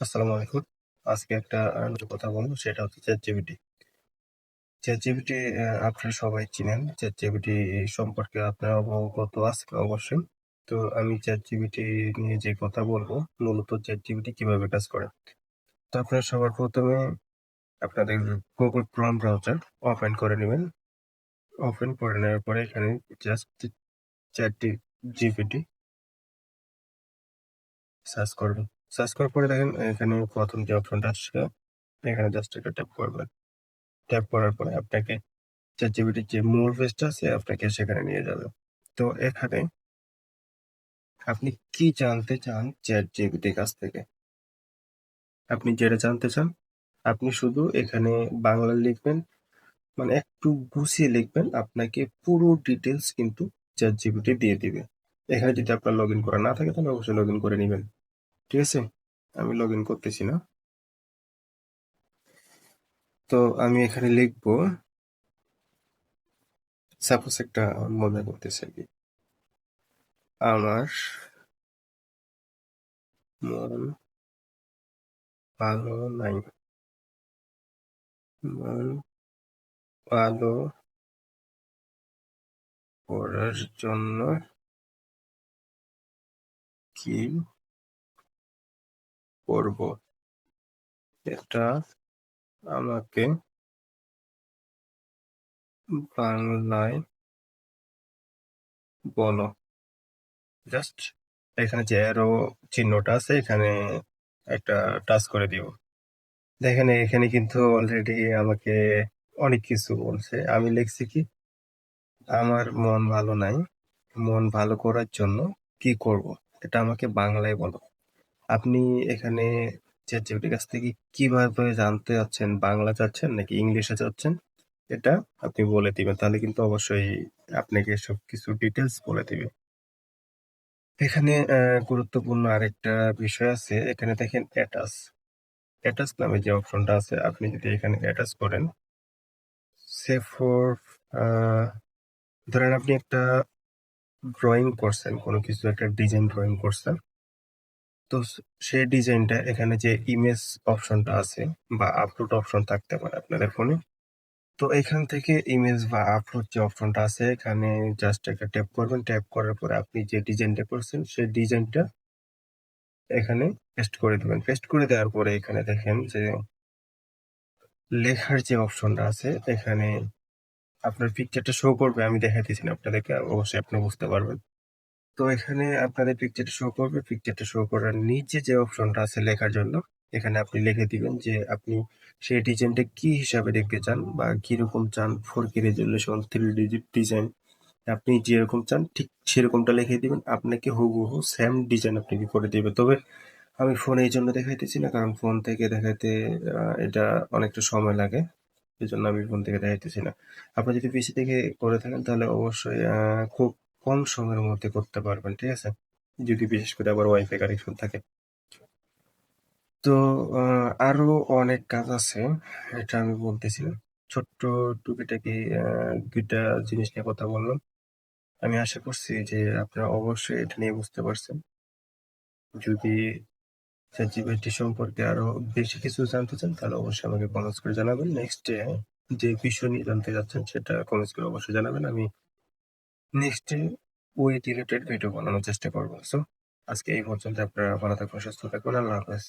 আসসালামু আলাইকুম। আজকে একটা কথা বলবো সেটা হচ্ছে ChatGPT। ChatGPT আপনারা সবাই চিনেন। ChatGPT সম্পর্কে আপনারা অবগত আছেন অবশ্যই। তো আমি ChatGPT নিয়ে যে কথা বলবো, মূলত ChatGPT কিভাবে কাজ করে। তো আপনারা সবার ১ম এ আপনাদের Google Chrome ব্রাউজার ওপেন করে নিবেন। ওপেন করে নেওয়ার পরে এখানে জাস্ট ChatGPT সার্চ করবেন। সার্চ করার পরে দেখেন এখানে ১ম যে অপশনটা আসছে, এখানে জাস্ট একটা ট্যাপ করবেন। ট্যাপ করার পরে আপনাকে ChatGPT র যে মূল পেজটা আছে আপনাকে সেখানে নিয়ে যাবে। তো এখানে আপনি কি জানতে চান ChatGPT র কাছ থেকে? আপনি যেটা জানতে চান, আপনি শুধু এখানে বাংলা লিখবেন, মানে একটু গুছিয়ে লিখবেন। আপনাকে পুরো ডিটেইলস কিন্তু ChatGPT দিয়ে দিবে। এখানে যদি আপনার লগইন করা না থাকে তাহলে অবশ্যই লগইন করে নিবেন। ঠিক আছে? আমি লগইন করতেছি না। তো আমি এখানে লিখবো, সাপোজ একটা মজা করতেছি আরকি। আমার মন ভালো নাই। মন ভালো করার জন্য কি করব? এটা আমাকে বাংলায় বলো। জাস্ট এখানে যে অ্যারো চিহ্নটা আছে এখানে একটা টাচ করে দিও। দেখেন এখানে কিন্তু অলরেডি আমাকে অনেক কিছু বলছে। আমি লিখছি কি? আমার মন ভালো নাই। মন ভালো করার জন্য কি করব? এটা আমাকে বাংলায় বলো। আপনি এখানে ChatGPT র কাছ থেকে কিভাবে জানতে চাচ্ছেন? বাংলা চাচ্ছেন নাকি ইংলিশে চাচ্ছেন? এটা আপনি বলে দিবেন। তাহলে কিন্তু অবশ্যই আপনাকে সবকিছু ডিটেইলস বলে দিবে। এখানে গুরুত্বপূর্ণ আরেকটা বিষয় আছে। এখানে দেখেন অ্যাটাচ। অ্যাটাচ নামে যে অপশনটা আছে আপনি যদি এখানে অ্যাটাচ করেন, সেভ ফর আ ধরেন আপনি একটা ড্রইং করছেন, কোনো কিছু একটা ডিজাইন ড্রইং করছেন। তো সেই ডিজাইনটা এখানে যে ইমেজ অপশনটা আছে বা আপলোড অপশন থাকতে পারে আপনাদের ফোনে। তো এখান থেকে ইমেজ বা আপলোড যে অপশনটা আছে এখানে জাস্ট একটা ট্যাপ করবেন। ট্যাপ করার পরে আপনি যে ডিজাইনটা করছেন সেই ডিজাইনটা এখানে পেস্ট করে দিবেন। পেস্ট করে দেওয়ার পরে এখানে দেখেন যে লেখার যে অপশনটা আছে এখানে আপনার পিকচারটা শো করবে। আমি দেখাইতেছি না আপনাদেরকে, অবশ্যই আপনারা বুঝতে পারবেন। তো এখানে আপনাদের পিকচারটা শো করবে। পিকচারটা শো করার নিচে যে অপশনটা আছে লেখার জন্য, এখানে আপনি লিখে দিবেন যে আপনি সেই ডিজাইনটা কি হিসাবে দেখতে চান বা কিরকম চান, 4K রেজোলিউশন, 3D ডিজাইন। আপনি যেরকম চান ঠিক সেরকমটা লিখে দিবেন। আপনাকে হুবহু সেম ডিজাইন আপনাকে করে দিবে। তবে আমি ফোনে এইজন্য দেখাইতেছি না, কারণ ফোন থেকে দেখাইতে এটা অনেকটা সময় লাগে। এজন্য আমি ফোন থেকে দেখাইতেছি না। আপনি যদি পিসি থেকে করে থাকেন তাহলে অবশ্যই খুব কম সময়ের মধ্যে করতে পারবেন। ঠিক আছে? যদি বিশেষ করে আবার ওয়াইফাই কানেকশন থাকে। তো আ আরো অনেক কাজ আছে। এটা আমি বলতেছি না। ছোট্ট টুকিটাকি ২ টা জিনিস নিয়ে কথা বললাম। আমি আশা করছি যে আপনারা অবশ্যই এটা নিয়ে বুঝতে পারছেন। যদি ChatGPT সম্পর্কে আরো বেশি কিছু জানতে চান তাহলে অবশ্যই আমাকে কমেন্টস করে জানাবেন। নেক্সট যে বিষয় নিয়ে জানতে চাচ্ছেন সেটা কমেন্টস করে অবশ্যই জানাবেন। আমি নেক্সট ওই রিলেটেড ভিডিও বানানোর চেষ্টা করব। সো আজকে এই পর্যন্ত। আপনারা ভালো থাকবেন, সুস্থ থাকবেন। আল্লাহ হাফেজ।